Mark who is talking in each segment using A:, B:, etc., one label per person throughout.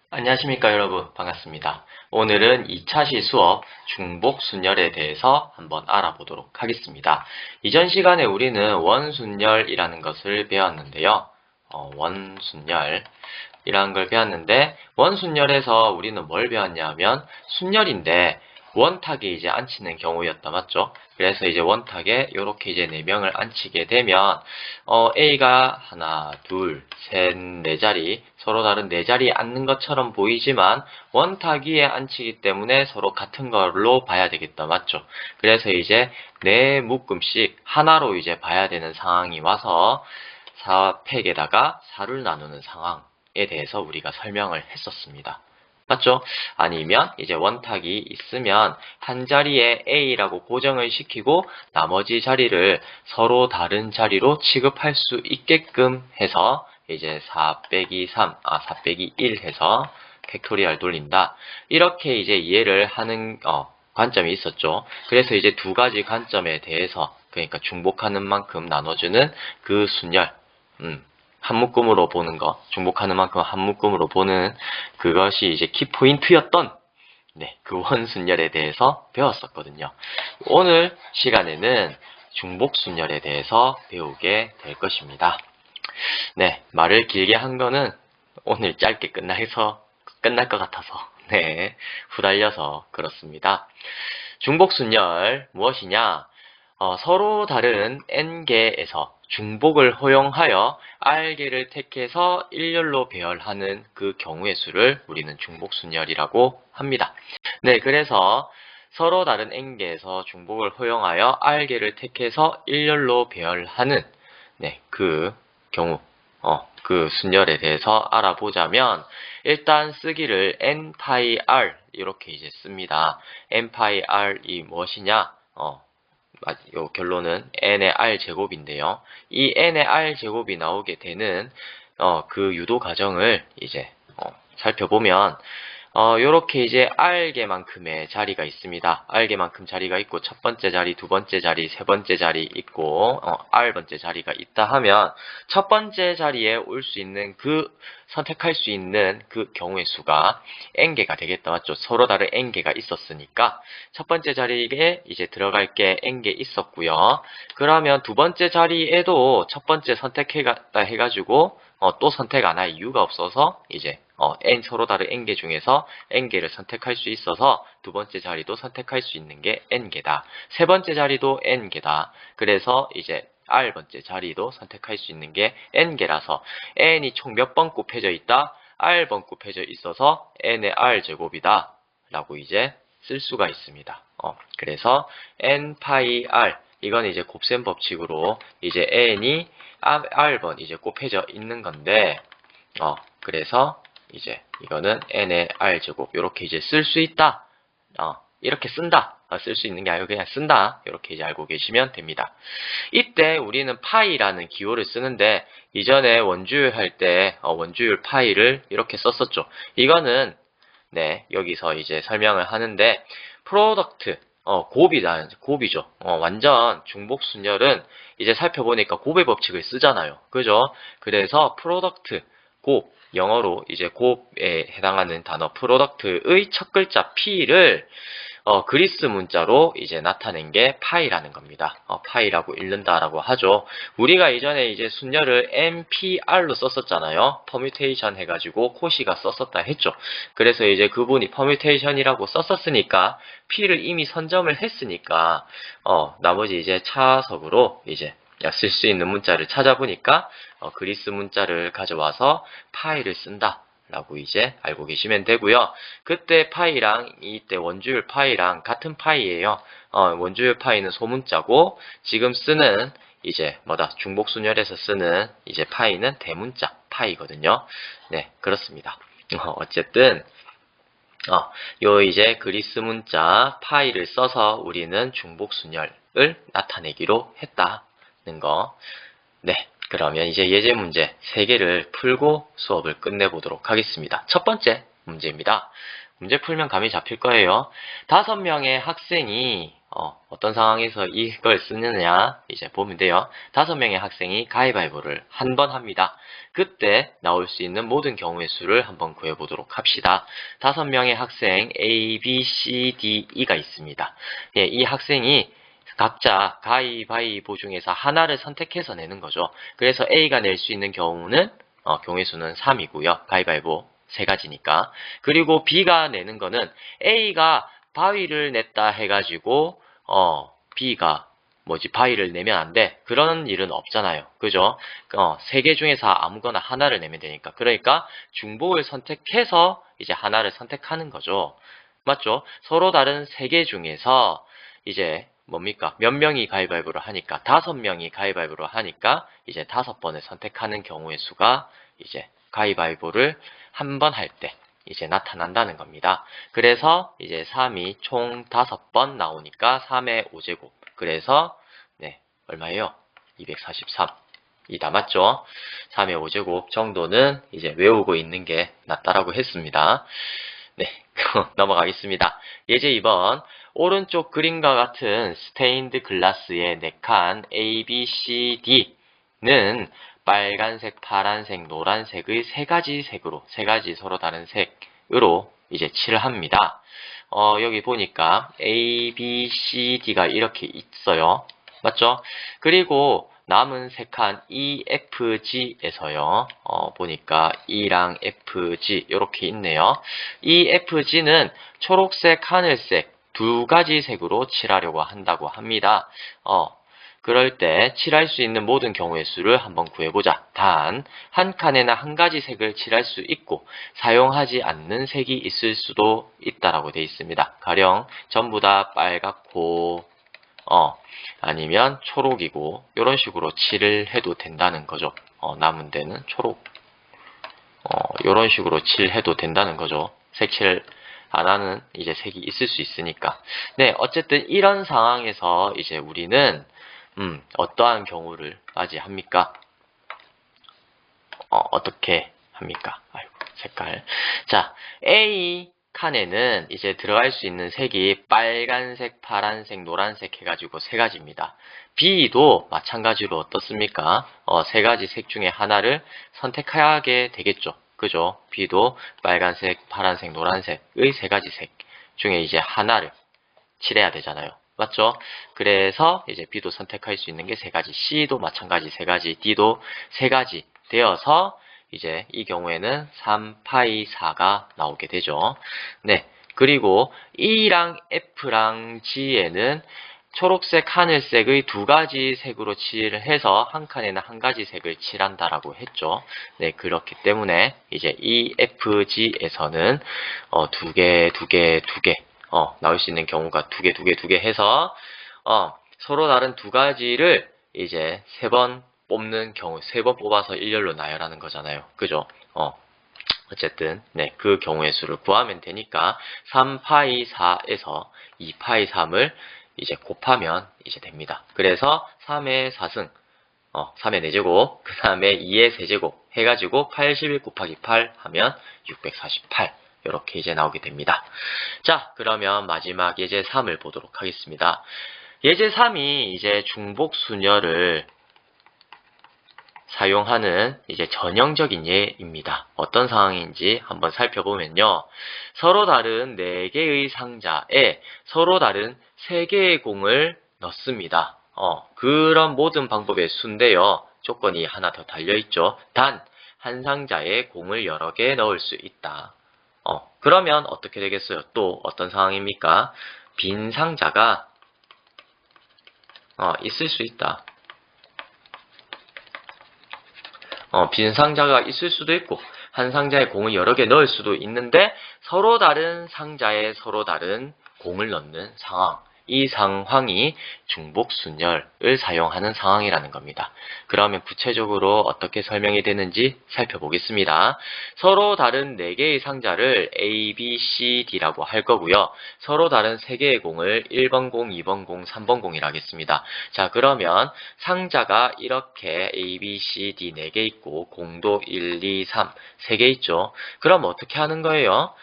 A: 안녕하십니까 여러분, 반갑습니다. 오늘은 2차시 수업 중복순열에 대해서 한번 알아보도록 하겠습니다. 이전 시간에 우리는 원순열이라는 것을 배웠는데요. 원순열이라는 걸 배웠는데, 원순열에서 우리는 뭘 배웠냐면 순열인데 원탁에 이제 앉히는 경우였다, 맞죠? 그래서 이제 원탁에 이렇게 이제 4명을 앉히게 되면 A가 하나, 둘, 셋, 네 자리, 서로 다른 네 자리에 앉는 것처럼 보이지만 원탁 위에 앉히기 때문에 서로 같은 걸로 봐야 되겠다, 맞죠? 그래서 이제 네 묶음씩 하나로 이제 봐야 되는 상황이 와서 4팩에다가 4를 나누는 상황에 대해서 우리가 설명을 했었습니다. 맞죠? 아니면 이제 원탁이 있으면 한 자리에 A라고 고정을 시키고 나머지 자리를 서로 다른 자리로 취급할 수 있게끔 해서 이제 4 빼기 3, 4 빼기 1 해서 팩토리얼 돌린다. 이렇게 이제 이해를 하는 관점이 있었죠. 그래서 이제 두 가지 관점에 대해서, 그러니까 중복하는 만큼 나눠주는 그 순열, 한 묶음으로 보는 거, 중복하는 만큼 한 묶음으로 보는 그것이 이제 키포인트였던 그 원순열에 대해서 배웠었거든요. 오늘 시간에는 중복순열에 대해서 배우게 될 것입니다. 말을 길게 한 거는 오늘 짧게 끝날 것 같아서, 후달려서 그렇습니다. 중복순열 무엇이냐? 서로 다른 n개에서 중복을 허용하여 r개를 택해서 일렬로 배열하는 그 경우의 수를 우리는 중복순열이라고 합니다. 그래서 서로 다른 n개에서 중복을 허용하여 r개를 택해서 일렬로 배열하는 그 경우, 그 순열에 대해서 알아보자면, 일단 쓰기를 n-r 이렇게 이제 씁니다. n-r이 무엇이냐? 요 결론은 n의 r 제곱인데요. 이 n의 r 제곱이 나오게 되는 그 유도 과정을 이제 살펴보면 요렇게 이제 R개만큼의 자리가 있습니다. R개만큼 자리가 있고, 첫 번째 자리, 두 번째 자리, 세 번째 자리 있고, R번째 자리가 있다 하면, 첫 번째 자리에 올 수 있는 선택할 수 있는 그 경우의 수가 N개가 되겠다, 맞죠? 서로 다른 N개가 있었으니까, 첫 번째 자리에 이제 들어갈 게 N개 있었고요. 그러면 두 번째 자리에도 첫 번째 선택했다 해가지고, 또 선택 안 할 이유가 없어서, 이제 서로 다른 n개 중에서 n개를 선택할 수 있어서 두 번째 자리도 선택할 수 있는 게 n개다. 세 번째 자리도 n개다. 그래서 이제 r번째 자리도 선택할 수 있는 게 n개라서 n이 총 몇 번 곱해져 있다? r번 곱해져 있어서 n의 r제곱이다 라고 이제 쓸 수가 있습니다. 그래서 n 파이 r, 이건 이제 곱셈 법칙으로 이제 n이 r번 이제 곱해져 있는 건데, 그래서 이제 이거는 n의 r제곱 이렇게 이제 쓸 수 있다. 이렇게 쓴다. 쓸 수 있는 게 아니고 그냥 쓴다. 이렇게 이제 알고 계시면 됩니다. 이때 우리는 파이라는 기호를 쓰는데, 이전에 원주율 할 때 원주율 파이를 이렇게 썼었죠. 이거는 여기서 이제 설명을 하는데, 프로덕트 곱이죠. 완전 중복순열은 이제 살펴보니까 곱의 법칙을 쓰잖아요. 그죠? 그래서 프로덕트 곱, 영어로 이제 곱에 해당하는 단어 프로덕트의 첫 글자 P를 그리스 문자로 이제 나타낸 게 파이라는 겁니다. 파이라고 읽는다라고 하죠. 우리가 이전에 이제 순열을 MPR로 썼었잖아요. 퍼뮤테이션 해가지고 코시가 썼었다 했죠. 그래서 이제 그분이 퍼뮤테이션이라고 썼었으니까 P를 이미 선점을 했으니까 나머지 이제 차석으로 이제 쓸 수 있는 문자를 찾아보니까 그리스 문자를 가져와서 파이를 쓴다 라고 이제 알고 계시면 되고요. 그때 파이랑 이때 원주율 파이랑 같은 파이예요. 원주율 파이는 소문자고, 지금 쓰는 이제 중복순열에서 쓰는 이제 파이는 대문자 파이거든요. 그렇습니다. 어쨌든 요 이제 그리스 문자 파이를 써서 우리는 중복순열을 나타내기로 했다는 거. 그러면 이제 예제 문제 3개를 풀고 수업을 끝내보도록 하겠습니다. 첫 번째 문제입니다. 문제 풀면 감이 잡힐 거예요. 5명의 학생이 어떤 상황에서 이걸 쓰느냐 이제 보면 돼요. 5명의 학생이 가위바위보를 한 번 합니다. 그때 나올 수 있는 모든 경우의 수를 한번 구해보도록 합시다. 5명의 학생 A, B, C, D, E가 있습니다. 예, 이 학생이 각자 가위바위보 중에서 하나를 선택해서 내는 거죠. 그래서 A가 낼 수 있는 경우는 경우의 수는 3이고요. 가위바위보 3가지니까. 그리고 B가 내는 거는 A가 바위를 냈다 해가지고 B가 바위를 내면 안 돼. 그런 일은 없잖아요. 그죠? 3개 중에서 아무거나 하나를 내면 되니까. 그러니까 중복을 선택해서 이제 하나를 선택하는 거죠. 맞죠? 서로 다른 3개 중에서 이제 뭡니까? 몇 명이 가위바위보를 하니까 5명이 가위바위보를 하니까 이제 5번을 선택하는 경우의 수가 이제 가위바위보를 한 번 할 때 이제 나타난다는 겁니다. 그래서 이제 3이 총 5번 나오니까 3의 5제곱. 그래서 네, 얼마예요? 243. 이다 맞죠? 3의 5제곱 정도는 이제 외우고 있는 게 낫다라고 했습니다. 네, 넘어가겠습니다. 예제 2번. 오른쪽 그림과 같은 스테인드 글라스의 4칸 A, B, C, D는 빨간색, 파란색, 노란색의 3가지 색으로, 3가지 서로 다른 색으로 이제 칠을 합니다. 여기 보니까 A, B, C, D가 이렇게 있어요. 맞죠? 그리고 남은 3칸 E, F, G에서요. 보니까 E랑 F, G 이렇게 있네요. E, F, G는 초록색, 하늘색 2가지 색으로 칠하려고 한다고 합니다. 그럴 때 칠할 수 있는 모든 경우의 수를 한번 구해보자. 단, 한 칸에나 한 가지 색을 칠할 수 있고 사용하지 않는 색이 있을 수도 있다라고 되어 있습니다. 가령 전부 다 빨갛고 아니면 초록이고 이런 식으로 칠을 해도 된다는 거죠. 남은 데는 초록 이런 식으로 칠해도 된다는 거죠. 색칠 안 하는 이제 색이 있을 수 있으니까. 네, 어쨌든 이런 상황에서 이제 우리는 어떠한 경우를 맞이합니까? 어떻게 합니까? 아이고, 색깔. 자, A 칸에는 이제 들어갈 수 있는 색이 빨간색, 파란색, 노란색 해가지고 3가지입니다. B도 마찬가지로 어떻습니까? 3가지 색 중에 하나를 선택하게 되겠죠. 그죠? B도 빨간색, 파란색, 노란색의 3가지 색 중에 이제 하나를 칠해야 되잖아요. 맞죠? 그래서 이제 B도 선택할 수 있는 게 3가지, C도 마찬가지 3가지, D도 3가지 되어서 이제 이 경우에는 3파이 4가 나오게 되죠. 네. 그리고 E랑 F랑 G에는 초록색, 하늘색의 2가지 색으로 칠을 해서 한 칸에는 한 가지 색을 칠한다라고 했죠. 네, 그렇기 때문에 이제 E, F, G에서는 2개, 2개, 2개 나올 수 있는 경우가 2개, 2개, 2개 해서 서로 다른 2가지를 이제 3번 뽑는 경우, 3번 뽑아서 일렬로 나열하는 거잖아요. 그죠? 어쨌든 네, 그 경우의 수를 구하면 되니까 3파이 4에서 2파이 3을 이제 곱하면 이제 됩니다. 그래서 3의 4승, 3의 4제곱, 그 다음에 2의 세제곱 해가지고 81 곱하기 8 하면 648 이렇게 이제 나오게 됩니다. 자, 그러면 마지막 예제 3을 보도록 하겠습니다. 예제 3이 이제 중복 순열을 사용하는 이제 전형적인 예입니다. 어떤 상황인지 한번 살펴보면요. 서로 다른 4개의 상자에 서로 다른 3개의 공을 넣습니다. 그런 모든 방법의 수인데요. 조건이 하나 더 달려있죠. 단, 한 상자에 공을 여러 개 넣을 수 있다. 그러면 어떻게 되겠어요? 또 어떤 상황입니까? 빈 상자가 있을 수 있다. 빈 상자가 있을 수도 있고 한 상자에 공을 여러 개 넣을 수도 있는데 서로 다른 상자에 서로 다른 공을 넣는 상황. 이 상황이 중복순열을 사용하는 상황이라는 겁니다. 그러면 구체적으로 어떻게 설명이 되는지 살펴보겠습니다. 서로 다른 4개의 상자를 A, B, C, D라고 할 거고요. 서로 다른 3개의 공을 1번 공, 2번 공, 3번 공이라 하겠습니다. 자, 그러면 상자가 이렇게 A, B, C, D 4개 있고 공도 1, 2, 3, 3개 있죠. 그럼 어떻게 하는 거예요?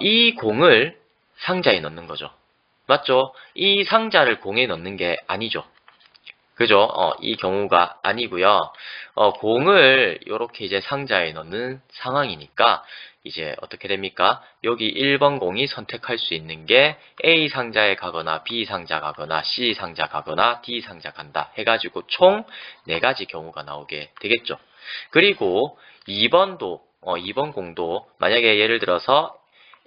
A: 이 공을 상자에 넣는 거죠. 맞죠? 이 상자를 공에 넣는 게 아니죠. 그죠? 이 경우가 아니고요. 공을 이렇게 이제 상자에 넣는 상황이니까 이제 어떻게 됩니까? 여기 1번 공이 선택할 수 있는 게 A 상자에 가거나 B 상자 가거나 C 상자 가거나 D 상자 간다 해가지고 총 4가지 경우가 나오게 되겠죠. 그리고 2번 공도 만약에 예를 들어서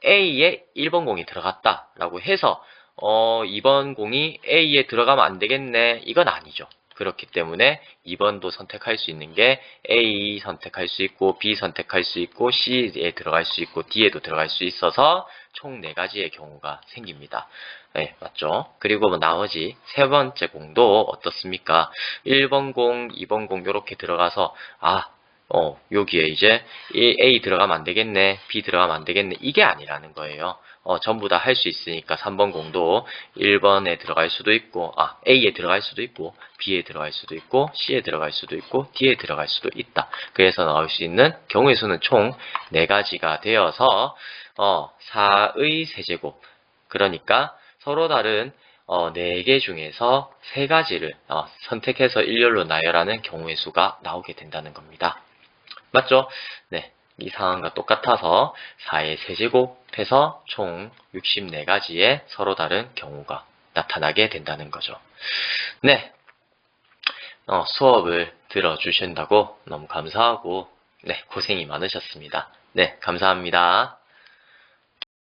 A: A에 1번 공이 들어갔다라고 해서 2번 공이 A에 들어가면 안 되겠네. 이건 아니죠. 그렇기 때문에 2번도 선택할 수 있는 게 A 선택할 수 있고 B 선택할 수 있고 C에 들어갈 수 있고 D에도 들어갈 수 있어서 총 4가지의 경우가 생깁니다. 네, 맞죠? 그리고 뭐 나머지 세 번째 공도 어떻습니까? 1번 공, 2번 공 이렇게 들어가서 여기에 이제 A 들어가면 안 되겠네, B 들어가면 안 되겠네, 이게 아니라는 거예요. 전부 다 할 수 있으니까 3번 공도 1번에 들어갈 수도 있고, A에 들어갈 수도 있고, B에 들어갈 수도 있고, C에 들어갈 수도 있고, D에 들어갈 수도 있다. 그래서 나올 수 있는 경우의 수는 총 4가지가 되어서, 4의 세제곱. 그러니까 서로 다른 4개 중에서 3가지를 선택해서 일렬로 나열하는 경우의 수가 나오게 된다는 겁니다. 맞죠? 네. 이 상황과 똑같아서 4의 세제곱해서 총 64가지의 서로 다른 경우가 나타나게 된다는 거죠. 네. 수업을 들어주신다고 너무 감사하고, 네, 고생이 많으셨습니다. 네, 감사합니다.